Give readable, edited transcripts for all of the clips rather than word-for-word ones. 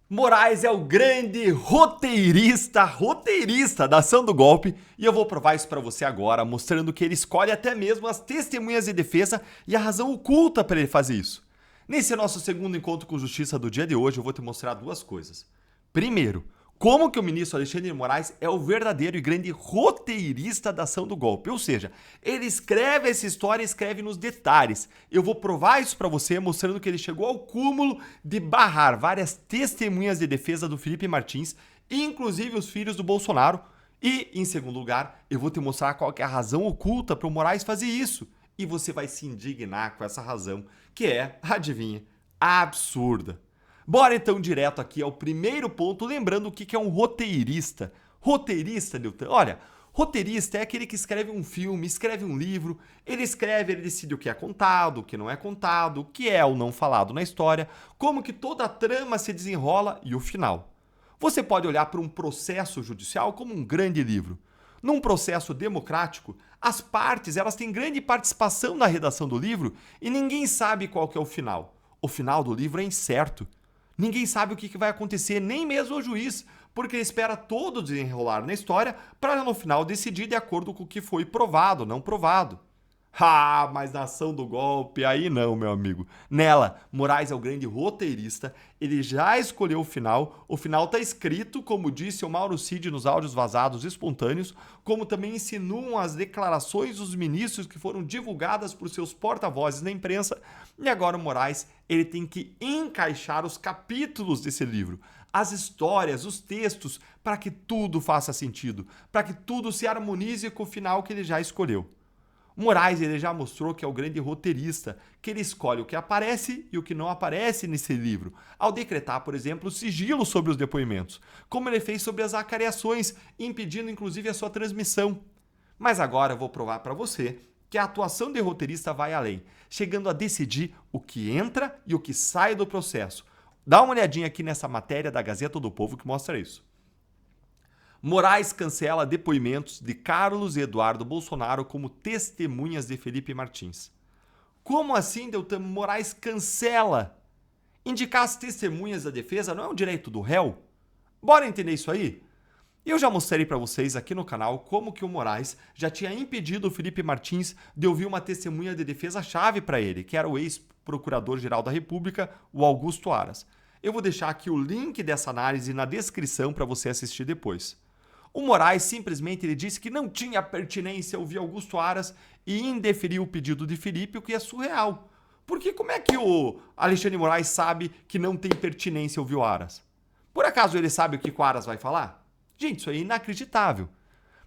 Moraes é o grande roteirista da ação do golpe e eu vou provar isso para você agora, mostrando que ele escolhe até mesmo as testemunhas de defesa e a razão oculta para ele fazer isso. Nesse nosso segundo encontro com justiça do dia de hoje, eu vou te mostrar duas coisas. Primeiro, como que o ministro Alexandre de Moraes é o verdadeiro e grande roteirista da ação do golpe. Ou seja, ele escreve essa história e escreve nos detalhes. Eu vou provar isso para você, mostrando que ele chegou ao cúmulo de barrar várias testemunhas de defesa do Felipe Martins, inclusive os filhos do Bolsonaro. E, em segundo lugar, eu vou te mostrar qual que é a razão oculta para o Moraes fazer isso. E você vai se indignar com essa razão, que é, adivinha, absurda. Bora então direto aqui ao primeiro ponto, lembrando o que é um roteirista. Roteirista, Newton, olha, roteirista é aquele que escreve um filme, escreve um livro, ele escreve, ele decide o que é contado, o que não é contado, o que é ou não falado na história, como que toda a trama se desenrola e o final. Você pode olhar para um processo judicial como um grande livro. Num processo democrático, as partes elas têm grande participação na redação do livro e ninguém sabe qual que é o final. O final do livro é incerto. Ninguém sabe o que vai acontecer, nem mesmo o juiz, porque ele espera todo desenrolar na história para no final decidir de acordo com o que foi provado, não provado. Ah, mas na ação do golpe, aí não, meu amigo. Nela, Moraes é o grande roteirista, ele já escolheu o final está escrito, como disse o Mauro Cid nos áudios vazados espontâneos, como também insinuam as declarações dos ministros que foram divulgadas por seus porta-vozes na imprensa, e agora o Moraes, ele tem que encaixar os capítulos desse livro, as histórias, os textos, para que tudo faça sentido, para que tudo se harmonize com o final que ele já escolheu. Moraes ele já mostrou que é o grande roteirista, que ele escolhe o que aparece e o que não aparece nesse livro, ao decretar, por exemplo, sigilo sobre os depoimentos, como ele fez sobre as acariações, impedindo inclusive a sua transmissão. Mas agora eu vou provar para você que a atuação de roteirista vai além, chegando a decidir o que entra e o que sai do processo. Dá uma olhadinha aqui nessa matéria da Gazeta do Povo que mostra isso. Moraes cancela depoimentos de Carlos e Eduardo Bolsonaro como testemunhas de Felipe Martins. Como assim, Deltan? Moraes cancela? Indicar as testemunhas da defesa não é um direito do réu? Bora entender isso aí? Eu já mostrei para vocês aqui no canal como que o Moraes já tinha impedido o Felipe Martins de ouvir uma testemunha de defesa-chave para ele, que era o ex-procurador-geral da República, o Augusto Aras. Eu vou deixar aqui o link dessa análise na descrição para você assistir depois. O Moraes simplesmente ele disse que não tinha pertinência ouvir Augusto Aras e indeferiu o pedido de Felipe, o que é surreal. Porque como é que o Alexandre de Moraes sabe que não tem pertinência ouvir o Aras? Por acaso ele sabe o que o Aras vai falar? Gente, isso aí é inacreditável.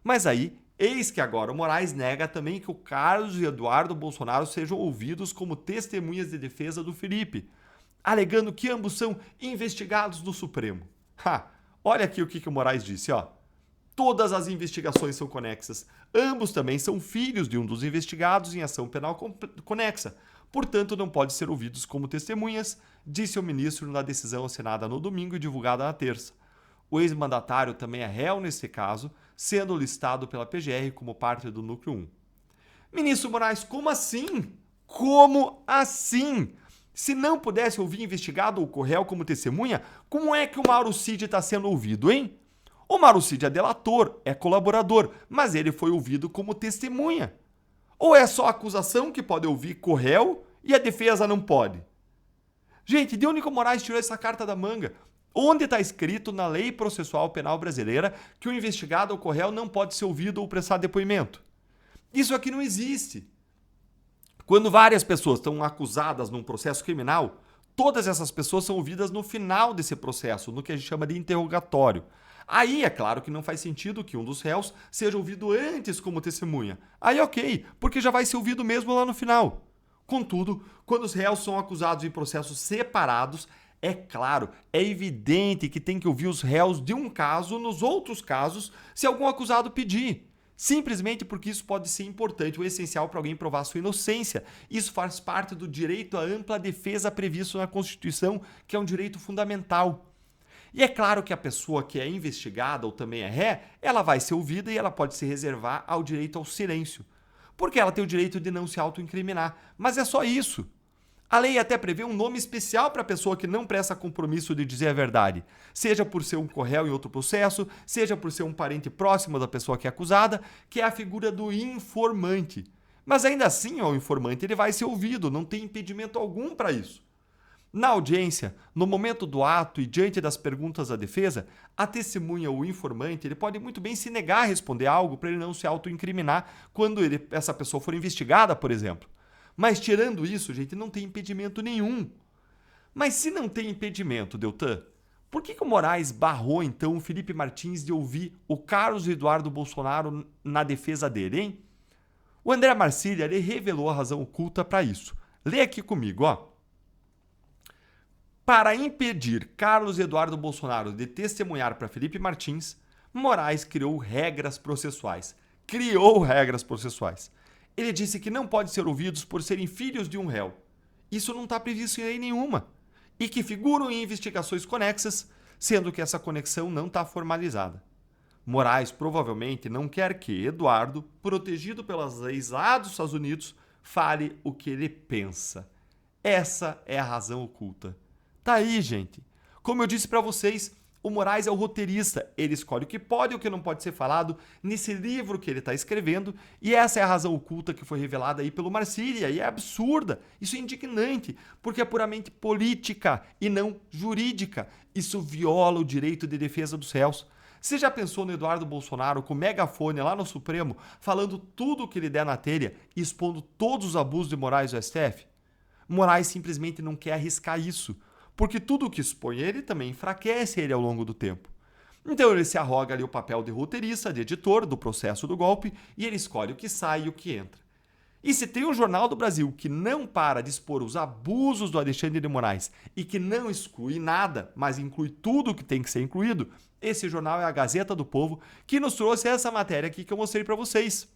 Mas aí, eis que agora o Moraes nega também que o Carlos e Eduardo Bolsonaro sejam ouvidos como testemunhas de defesa do Felipe, alegando que ambos são investigados do Supremo. Olha aqui o que o Moraes disse, ó. Todas as investigações são conexas. Ambos também são filhos de um dos investigados em ação penal conexa. Portanto, não podem ser ouvidos como testemunhas, disse o ministro na decisão assinada no domingo e divulgada na terça. O ex-mandatário também é réu nesse caso, sendo listado pela PGR como parte do Núcleo 1. Ministro Moraes, como assim? Como assim? Se não pudesse ouvir investigado ou réu como testemunha, como é que o Mauro Cid está sendo ouvido, hein? O Mauro Cid é delator, é colaborador, mas ele foi ouvido como testemunha. Ou é só a acusação que pode ouvir co-réu e a defesa não pode? Gente, de onde que o Moraes tirou essa carta da manga? Onde está escrito na Lei Processual Penal Brasileira que o investigado ou co-réu não pode ser ouvido ou prestar depoimento? Isso aqui não existe. Quando várias pessoas estão acusadas num processo criminal, todas essas pessoas são ouvidas no final desse processo, no que a gente chama de interrogatório. Aí é claro que não faz sentido que um dos réus seja ouvido antes como testemunha. Aí ok, porque já vai ser ouvido mesmo lá no final. Contudo, quando os réus são acusados em processos separados, é claro, é evidente que tem que ouvir os réus de um caso nos outros casos se algum acusado pedir. Simplesmente porque isso pode ser importante ou essencial para alguém provar sua inocência. Isso faz parte do direito à ampla defesa previsto na Constituição, que é um direito fundamental. E é claro que a pessoa que é investigada ou também é ré, ela vai ser ouvida e ela pode se reservar ao direito ao silêncio. Porque ela tem o direito de não se autoincriminar. Mas é só isso. A lei até prevê um nome especial para a pessoa que não presta compromisso de dizer a verdade, seja por ser um corréu em outro processo, seja por ser um parente próximo da pessoa que é acusada, que é a figura do informante. Mas ainda assim, o informante ele vai ser ouvido, não tem impedimento algum para isso. Na audiência, no momento do ato e diante das perguntas da defesa, a testemunha ou o informante ele pode muito bem se negar a responder algo para ele não se autoincriminar quando essa pessoa for investigada, por exemplo. Mas tirando isso, gente, não tem impedimento nenhum. Mas se não tem impedimento, Deltan, por que o Moraes barrou então o Felipe Martins de ouvir o Carlos Eduardo Bolsonaro na defesa dele, hein? O André Marcília ele revelou a razão oculta para isso. Lê aqui comigo, ó. Para impedir Carlos Eduardo Bolsonaro de testemunhar para Felipe Martins, Moraes criou regras processuais. Ele disse que não podem ser ouvidos por serem filhos de um réu. Isso não está previsto em lei nenhuma. E que figuram em investigações conexas, sendo que essa conexão não está formalizada. Moraes provavelmente não quer que Eduardo, protegido pelas leis lá dos Estados Unidos, fale o que ele pensa. Essa é a razão oculta. Tá aí, gente. Como eu disse para vocês, o Moraes é o roteirista. Ele escolhe o que pode e o que não pode ser falado nesse livro que ele está escrevendo. E essa é a razão oculta que foi revelada aí pelo Marcília. E é absurda. Isso é indignante, porque é puramente política e não jurídica. Isso viola o direito de defesa dos réus. Você já pensou no Eduardo Bolsonaro com megafone lá no Supremo, falando tudo o que ele der na telha e expondo todos os abusos de Moraes do STF? Moraes simplesmente não quer arriscar isso, porque tudo o que expõe ele também enfraquece ele ao longo do tempo. Então ele se arroga ali o papel de roteirista, de editor do processo do golpe, e ele escolhe o que sai e o que entra. E se tem um jornal do Brasil que não para de expor os abusos do Alexandre de Moraes e que não exclui nada, mas inclui tudo o que tem que ser incluído, esse jornal é a Gazeta do Povo, que nos trouxe essa matéria aqui que eu mostrei para vocês.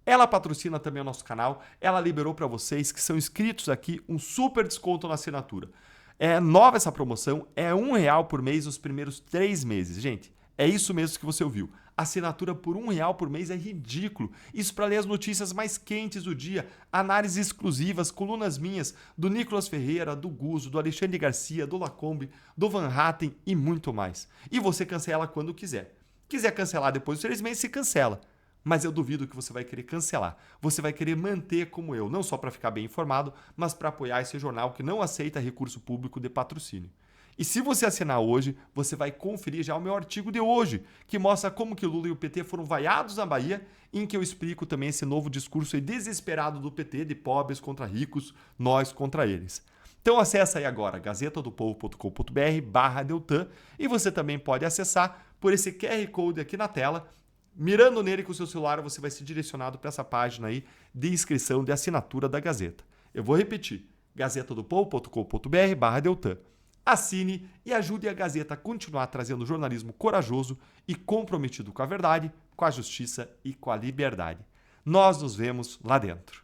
Ela patrocina também o nosso canal, ela liberou para vocês que são inscritos aqui um super desconto na assinatura. É nova essa promoção, é R$1 por mês nos primeiros 3 meses. Gente, é isso mesmo que você ouviu. Assinatura por R$1 por mês é ridículo. Isso para ler as notícias mais quentes do dia, análises exclusivas, colunas minhas, do Nicolas Ferreira, do Guzo, do Alexandre Garcia, do Lacombe, do Van Hatten e muito mais. E você cancela quando quiser. Quiser cancelar depois dos 3 meses, se cancela. Mas eu duvido que você vai querer cancelar. Você vai querer manter como eu, não só para ficar bem informado, mas para apoiar esse jornal que não aceita recurso público de patrocínio. E se você assinar hoje, você vai conferir já o meu artigo de hoje, que mostra como que Lula e o PT foram vaiados na Bahia, em que eu explico também esse novo discurso aí desesperado do PT de pobres contra ricos, nós contra eles. Então acessa aí agora gazetadopovo.com.br/Deltan e você também pode acessar por esse QR Code aqui na tela. Mirando nele com o seu celular, você vai ser direcionado para essa página aí de inscrição de assinatura da Gazeta. Eu vou repetir, gazetadopovo.com.br/Deltan. Assine e ajude a Gazeta a continuar trazendo jornalismo corajoso e comprometido com a verdade, com a justiça e com a liberdade. Nós nos vemos lá dentro.